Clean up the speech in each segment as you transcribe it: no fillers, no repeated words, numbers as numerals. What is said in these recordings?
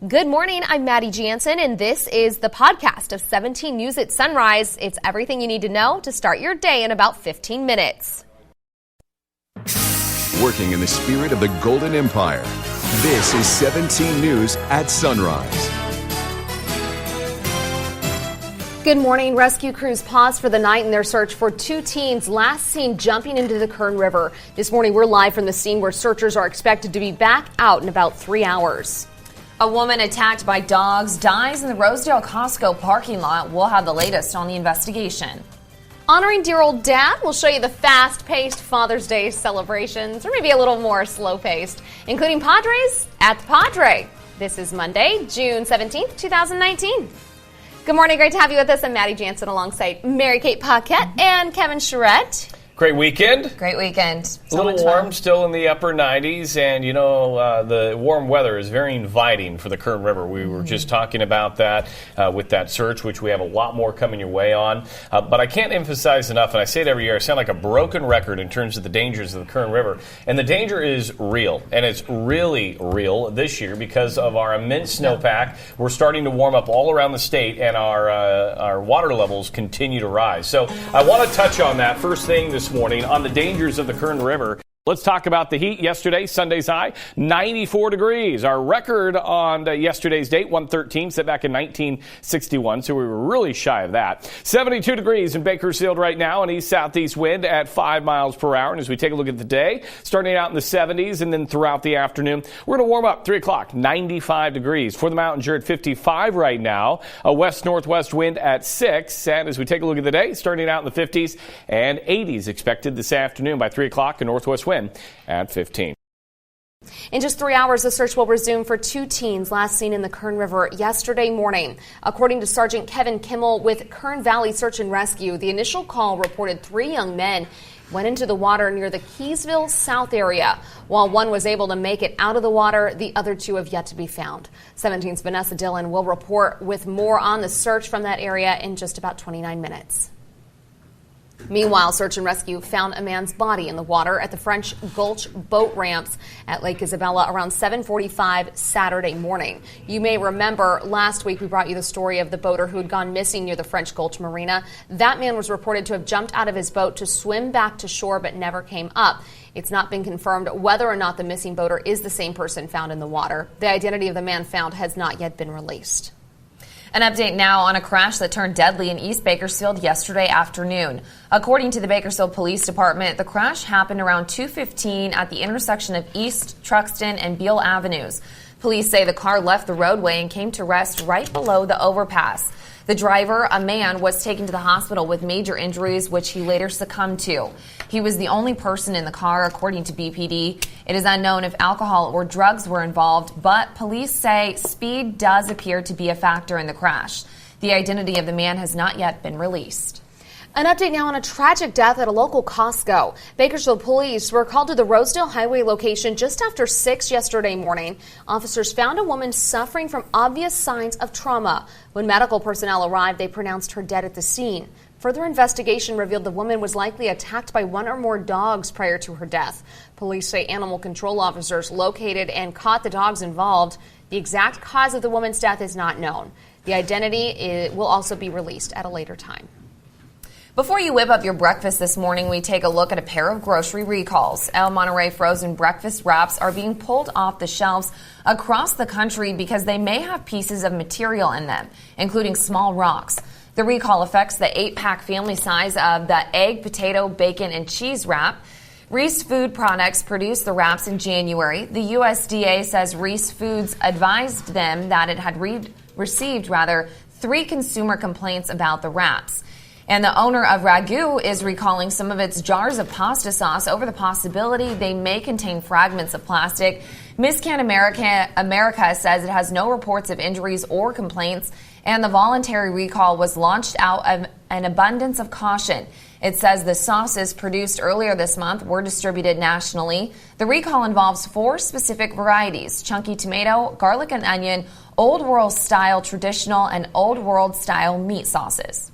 Good morning, I'm Maddie Jansen, and this is the podcast of 17 News at Sunrise. It's everything you need to know to start your day in about 15 minutes. Working in the spirit of the Golden Empire, this is 17 News at Sunrise. Good morning. Rescue crews paused for the night in their search for two teens last seen jumping into the Kern River. This morning, we're live from the scene where searchers are expected to be back out in about 3 hours. A woman attacked by dogs dies in the Rosedale Costco parking lot. We'll have the latest on the investigation. Honoring dear old dad, we'll show you the fast-paced Father's Day celebrations, or maybe a little more slow-paced, including Padres at the Padre. This is Monday, June 17th, 2019. Good morning. Great to have you with us. I'm Maddie Jansen alongside Mary-Kate Paquette and Kevin Charette. Great weekend. Great weekend. A little warm, still in the upper 90s, and the warm weather is very inviting for the Kern River. We were just talking about that with that search, which we have a lot more coming your way on. But I can't emphasize enough, and I say it every year, I sound like a broken record in terms of the dangers of the Kern River. And the danger is real, and it's really real this year because of our immense snowpack. We're starting to warm up all around the state, and our water levels continue to rise. So I want to touch on that first thing this morning on the dangers of the Kern River. Let's talk about the heat yesterday. Sunday's high, 94 degrees. Our record on yesterday's date, 113, set back in 1961, so we were really shy of that. 72 degrees in Bakersfield right now, an east-southeast wind at 5 miles per hour. And as we take a look at the day, starting out in the 70s and then throughout the afternoon, we're going to warm up 3 o'clock, 95 degrees. For the mountains, you're at 55 right now. A west-northwest wind at 6. And as we take a look at the day, starting out in the 50s and 80s expected this afternoon by 3 o'clock, a northwest wind at 15. In just 3 hours, the search will resume for two teens last seen in the Kern River yesterday morning. According to Sergeant Kevin Kimmel with Kern Valley Search and Rescue, the initial call reported 3 young men went into the water near the Keysville South area. While one was able to make it out of the water, the other 2 have yet to be found. 17's Vanessa Dillon will report with more on the search from that area in just about 29 minutes. Meanwhile, search and rescue found a man's body in the water at the French Gulch boat ramps at Lake Isabella around 7:45 Saturday morning. You may remember last week we brought you the story of the boater who had gone missing near the French Gulch Marina. That man was reported to have jumped out of his boat to swim back to shore but never came up. It's not been confirmed whether or not the missing boater is the same person found in the water. The identity of the man found has not yet been released. An update now on a crash that turned deadly in East Bakersfield yesterday afternoon. According to the Bakersfield Police Department, the crash happened around 2:15 at the intersection of East Truxton and Beale Avenues. Police say the car left the roadway and came to rest right below the overpass. The driver, a man, was taken to the hospital with major injuries, which he later succumbed to. He was the only person in the car, according to BPD. It is unknown if alcohol or drugs were involved, but police say speed does appear to be a factor in the crash. The identity of the man has not yet been released. An update now on a tragic death at a local Costco. Bakersfield police were called to the Rosedale Highway location just after 6 yesterday morning. Officers found a woman suffering from obvious signs of trauma. When medical personnel arrived, they pronounced her dead at the scene. Further investigation revealed the woman was likely attacked by 1 or more dogs prior to her death. Police say animal control officers located and caught the dogs involved. The exact cause of the woman's death is not known. The identity will also be released at a later time. Before you whip up your breakfast this morning, we take a look at a pair of grocery recalls. El Monterey frozen breakfast wraps are being pulled off the shelves across the country because they may have pieces of material in them, including small rocks. The recall affects the 8-pack family size of the egg, potato, bacon, and cheese wrap. Reese Food Products produced the wraps in January. The USDA says Reese Foods advised them that it had received 3 consumer complaints about the wraps. And the owner of Ragu is recalling some of its jars of pasta sauce over the possibility they may contain fragments of plastic. Miss Can America says it has no reports of injuries or complaints, and the voluntary recall was launched out of an abundance of caution. It says the sauces produced earlier this month were distributed nationally. The recall involves 4 specific varieties: chunky tomato, garlic and onion, Old World style traditional, and Old World style meat sauces.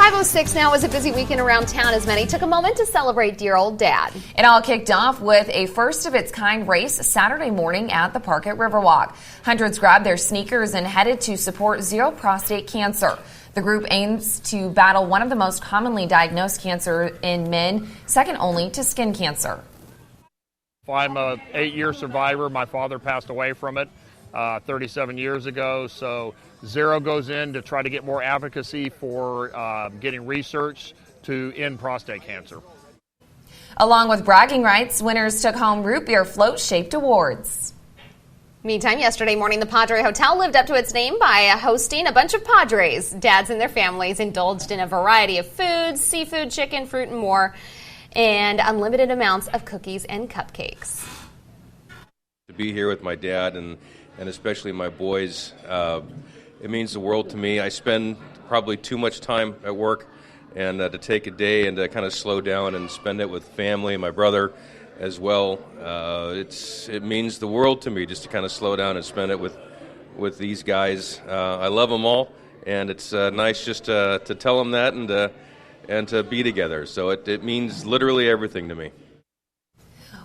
5:06 now. Was a busy weekend around town as many took a moment to celebrate dear old Dad. It all kicked off with a first-of-its-kind race Saturday morning at the park at Riverwalk. Hundreds grabbed their sneakers and headed to support Zero Prostate Cancer. The group aims to battle one of the most commonly diagnosed cancer in men, second only to skin cancer. I'm an 8-year survivor. My father passed away from it 37 years ago, so Zero goes in to try to get more advocacy for getting research to end prostate cancer. Along with bragging rights, winners took home root beer float-shaped awards. Meantime, yesterday morning, the Padre Hotel lived up to its name by hosting a bunch of Padres. Dads and their families indulged in a variety of foods, seafood, chicken, fruit, and more, and unlimited amounts of cookies and cupcakes. To be here with my dad and especially my boys, it means the world to me. I spend probably too much time at work, and to take a day and to kind of slow down and spend it with family, my brother as well, it means the world to me just to kind of slow down and spend it with these guys. I love them all, and it's nice just to tell them that and to be together. So it means literally everything to me.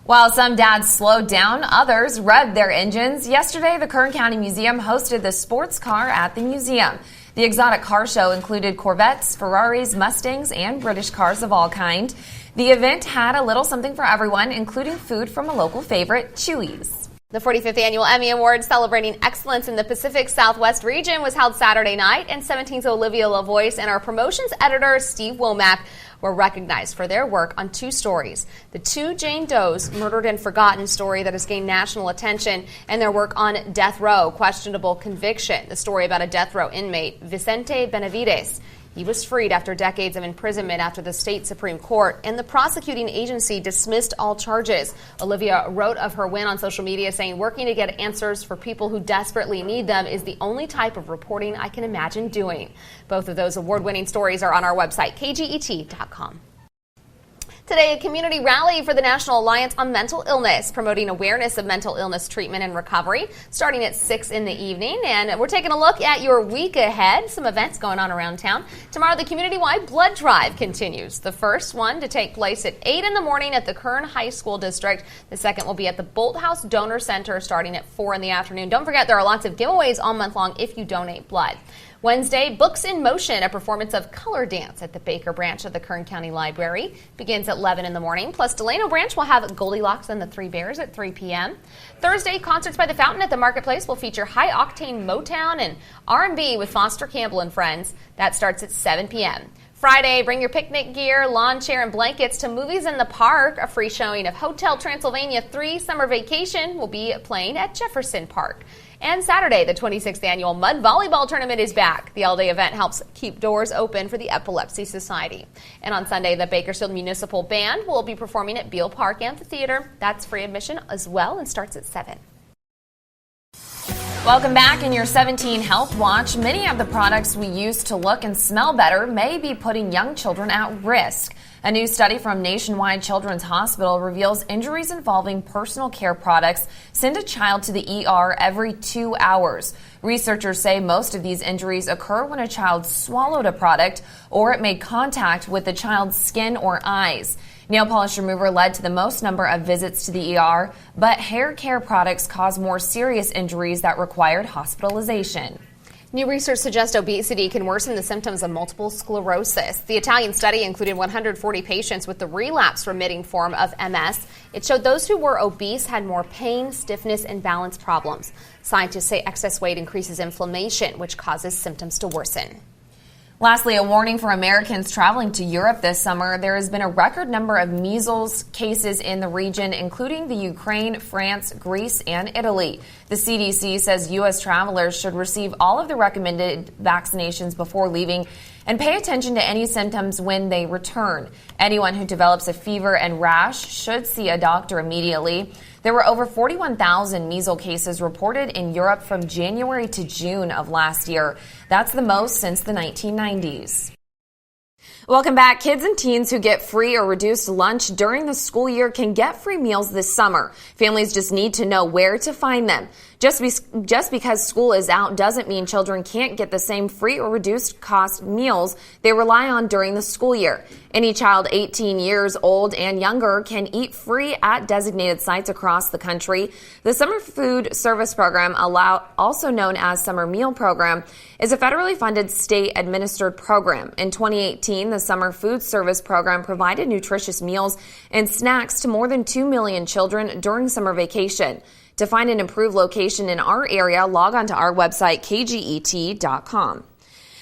While some dads slowed down, others revved their engines. Yesterday, the Kern County Museum hosted the sports car at the museum. The exotic car show included Corvettes, Ferraris, Mustangs, and British cars of all kind. The event had a little something for everyone, including food from a local favorite, Chuy's. The 45th Annual Emmy Awards celebrating excellence in the Pacific Southwest region was held Saturday night, and 17's Olivia LaVoice and our promotions editor, Steve Womack, were recognized for their work on two stories. The two Jane Doe's Murdered and Forgotten story that has gained national attention, and their work on Death Row, Questionable Conviction, the story about a death row inmate, Vicente Benavides. He was freed after decades of imprisonment after the state Supreme Court and the prosecuting agency dismissed all charges. Olivia wrote of her win on social media, saying, "Working to get answers for people who desperately need them is the only type of reporting I can imagine doing." Both of those award-winning stories are on our website, KGET.com. Today, a community rally for the National Alliance on Mental Illness, promoting awareness of mental illness treatment and recovery, starting at 6 in the evening. And we're taking a look at your week ahead, some events going on around town. Tomorrow, the community-wide blood drive continues. The first one to take place at 8 in the morning at the Kern High School District. The second will be at the Bolthouse Donor Center starting at 4 in the afternoon. Don't forget, there are lots of giveaways all month long if you donate blood. Wednesday, Books in Motion, a performance of color dance at the Baker branch of the Kern County Library, begins at 11 in the morning. Plus, Delano branch will have Goldilocks and the Three Bears at 3 p.m. Thursday, Concerts by the Fountain at the Marketplace will feature high-octane Motown and R&B with Foster Campbell and Friends. That starts at 7 p.m. Friday, bring your picnic gear, lawn chair, and blankets to Movies in the Park. A free showing of Hotel Transylvania 3 Summer Vacation will be playing at Jefferson Park. And Saturday, the 26th Annual Mud Volleyball Tournament is back. The all-day event helps keep doors open for the Epilepsy Society. And on Sunday, the Bakersfield Municipal Band will be performing at Beale Park Amphitheater. That's free admission as well and starts at 7. Welcome back. In your 17 Health Watch, many of the products we use to look and smell better may be putting young children at risk. A new study from Nationwide Children's Hospital reveals injuries involving personal care products send a child to the ER every 2 hours. Researchers say most of these injuries occur when a child swallowed a product or it made contact with the child's skin or eyes. Nail polish remover led to the most number of visits to the ER, but hair care products cause more serious injuries that required hospitalization. New research suggests obesity can worsen the symptoms of multiple sclerosis. The Italian study included 140 patients with the relapse-remitting form of MS. It showed those who were obese had more pain, stiffness, and balance problems. Scientists say excess weight increases inflammation, which causes symptoms to worsen. Lastly, a warning for Americans traveling to Europe this summer. There has been a record number of measles cases in the region, including the Ukraine, France, Greece, and Italy. The CDC says U.S. travelers should receive all of the recommended vaccinations before leaving and pay attention to any symptoms when they return. Anyone who develops a fever and rash should see a doctor immediately. There were over 41,000 measles cases reported in Europe from January to June of last year. That's the most since the 1990s. Welcome back. Kids and teens who get free or reduced lunch during the school year can get free meals this summer. Families just need to know where to find them. Just because school is out doesn't mean children can't get the same free or reduced cost meals they rely on during the school year. Any child 18 years old and younger can eat free at designated sites across the country. The Summer Food Service Program, also known as Summer Meal Program, is a federally funded state-administered program. In 2018, the Summer Food Service Program provided nutritious meals and snacks to more than 2 million children during summer vacation. To find an improved location in our area, log on to our website, kget.com.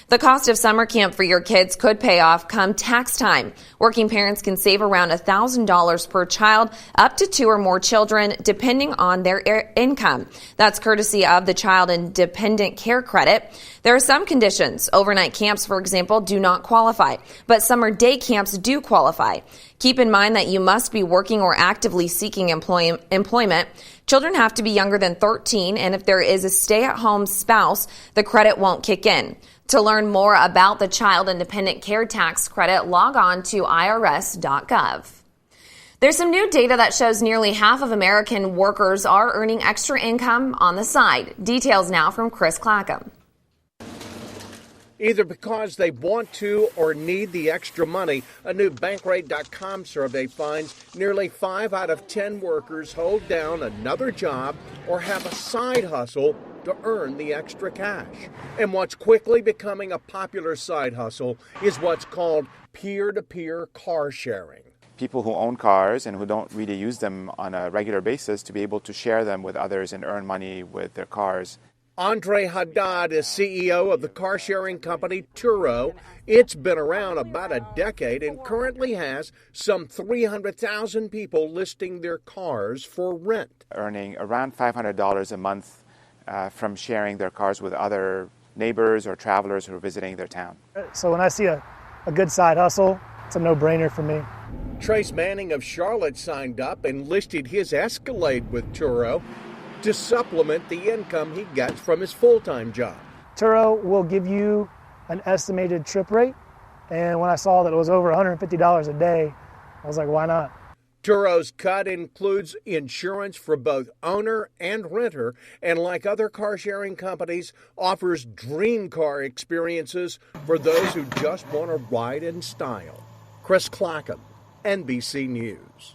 The cost of summer camp for your kids could pay off come tax time. Working parents can save around $1,000 per child, up to 2 or more children, depending on their income. That's courtesy of the Child and Dependent Care Credit. There are some conditions. Overnight camps, for example, do not qualify, but summer day camps do qualify. Keep in mind that you must be working or actively seeking employment. Children have to be younger than 13, and if there is a stay-at-home spouse, the credit won't kick in. To learn more about the Child and Dependent Care Tax Credit, log on to irs.gov. There's some new data that shows nearly half of American workers are earning extra income on the side. Details now from Chris Clackham. Either because they want to or need the extra money, a new Bankrate.com survey finds nearly 5 out of 10 workers hold down another job or have a side hustle to earn the extra cash. And what's quickly becoming a popular side hustle is what's called peer-to-peer car sharing. People who own cars and who don't really use them on a regular basis to be able to share them with others and earn money with their cars. Andre Haddad is CEO of the car-sharing company Turo. It's been around about a decade and currently has some 300,000 people listing their cars for rent. Earning around $500 a month from sharing their cars with other neighbors or travelers who are visiting their town. So when I see a good side hustle, it's a no-brainer for me. Trace Manning of Charlotte signed up and listed his Escalade with Turo to supplement the income he gets from his full-time job. Turo will give you an estimated trip rate, and when I saw that it was over $150 a day, I was like, why not? Turo's cut includes insurance for both owner and renter, and like other car-sharing companies, offers dream car experiences for those who just want to ride in style. Chris Clackham, NBC News.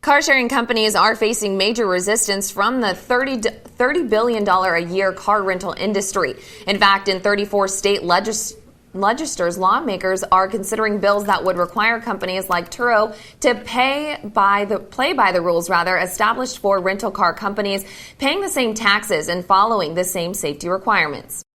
Car-sharing companies are facing major resistance from the $30 billion a year car rental industry. In fact, in 34 state legislatures, lawmakers are considering bills that would require companies like Turo to play by the rules established for rental car companies, paying the same taxes and following the same safety requirements.